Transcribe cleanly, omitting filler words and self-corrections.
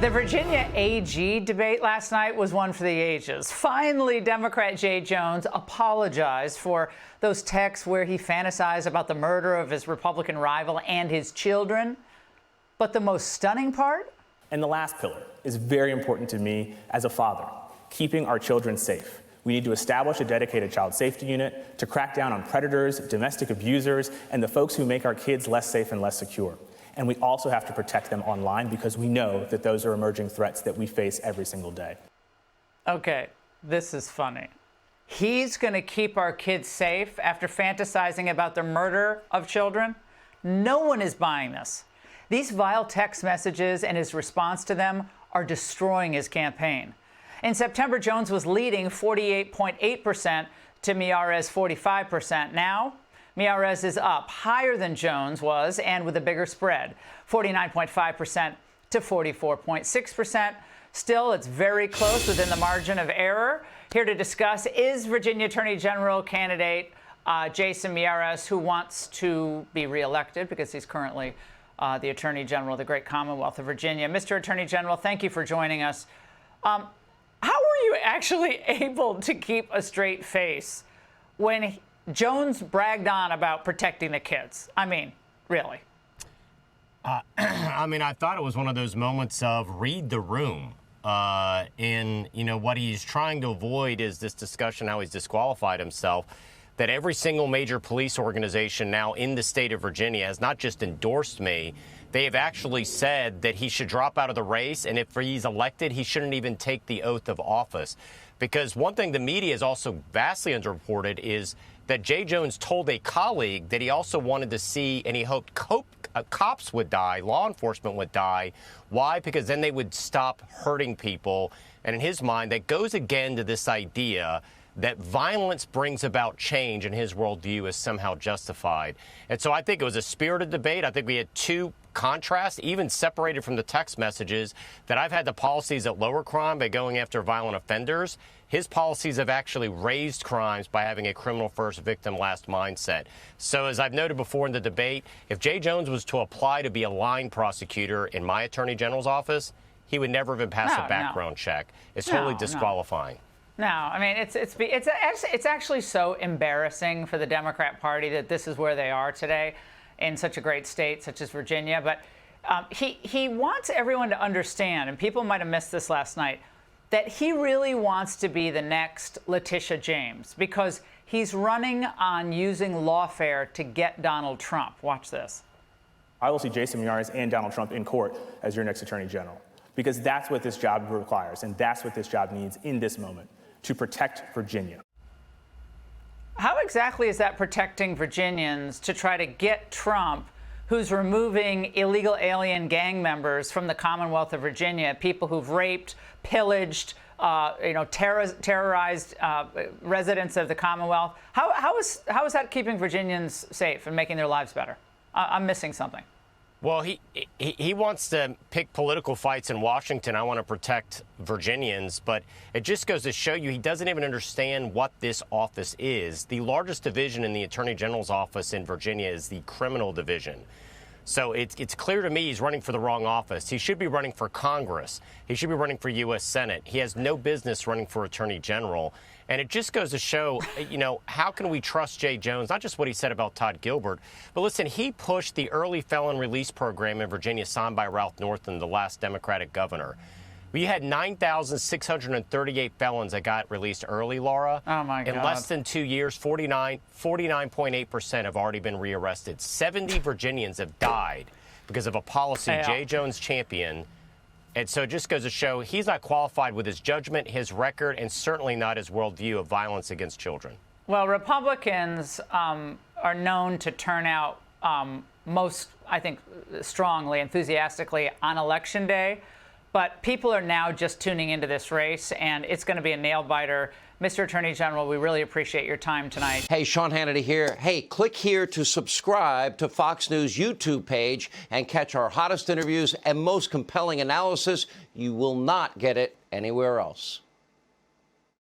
The Virginia AG debate last night was one for the ages. Finally, Democrat Jay Jones apologized for those texts where he fantasized about the murder of his Republican rival and his children. But the most stunning part? And the last pillar is very important to me as a father, keeping our children safe. We need to establish a dedicated child safety unit to crack down on predators, domestic abusers, and the folks who make our kids less safe and less secure. And we also have to protect them online because we know that those are emerging threats that we face every single day. Okay, this is funny. He's going to keep our kids safe after fantasizing about the murder of children? No one is buying this. These vile text messages and his response to them are destroying his campaign. In September, Jones was leading 48.8% to Miyares 45%. Now, Miyares is up higher than Jones was and with a bigger spread, 49.5% to 44.6%. Still, it's very close within the margin of error. Here to discuss is Virginia Attorney General candidate Jason Miyares, who wants to be reelected because he's currently the Attorney General of the great Commonwealth of Virginia. Mr. Attorney General, thank you for joining us. How were you actually able to keep a straight face when Jones bragged on about protecting the kids? I mean, really. I thought it was one of those moments of read the room. And, what he's trying to avoid is this discussion how he's disqualified himself, that every single major police organization now in the state of Virginia has not just endorsed me, they have actually said that he should drop out of the race, and if he's elected, he shouldn't even take the oath of office. Because one thing the media is also vastly underreported is that Jay Jones told a colleague that he also wanted to see, and he hoped cops would die, law enforcement would die. Why? Because then they would stop hurting people. And in his mind, that goes again to this idea that violence brings about change in his worldview is somehow justified. And so I think it was a spirited debate. I think we had two contrasts, even separated from the text messages, that I've had the policies that lower crime by going after violent offenders. His policies have actually raised crimes by having a criminal first, victim last mindset. So as I've noted before in the debate, if Jay Jones was to apply to be a line prosecutor in my attorney general's office, he would never have been passed a background check. It's totally disqualifying. No, I mean, it's actually so embarrassing for the Democrat Party that this is where they are today in such a great state such as Virginia. But he wants everyone to understand, and people might have missed this last night, that he really wants to be the next Letitia James because he's running on using lawfare to get Donald Trump. Watch this. I will see Jason Miyares and Donald Trump in court as your next attorney general because that's what this job requires, and that's what this job needs in this moment, to protect Virginia. How exactly is that protecting Virginians to try to get Trump, who's removing illegal alien gang members from the Commonwealth of Virginia, people who've raped, pillaged, terrorized residents of the Commonwealth? How is that keeping Virginians safe and making their lives better? I'm missing something. Well, he wants to pick political fights in Washington. I want to protect Virginians, but it just goes to show you he doesn't even understand what this office is. The largest division in the Attorney General's office in Virginia is the criminal division. So it's clear to me he's running for the wrong office. He should be running for Congress. He should be running for U.S. Senate. He has no business running for Attorney General. And it just goes to show, how can we trust Jay Jones? Not just what he said about Todd Gilbert, but listen, he pushed the early felon release program in Virginia signed by Ralph Northam, the last Democratic governor. We had 9,638 felons that got released early, Laura. Oh, my God. In less than 2 years, 49.8% have already been rearrested. 70 Virginians have died because of a policy Jay Jones championed. And so it just goes to show he's not qualified with his judgment, his record, and certainly not his worldview of violence against children. Well, Republicans are known to turn out most, I think, strongly, enthusiastically on Election Day. But people are now just tuning into this race, and it's going to be a nail-biter. Mr. Attorney General, we really appreciate your time tonight. Hey, Sean Hannity here. Hey, click here to subscribe to Fox News YouTube page and catch our hottest interviews and most compelling analysis. You will not get it anywhere else.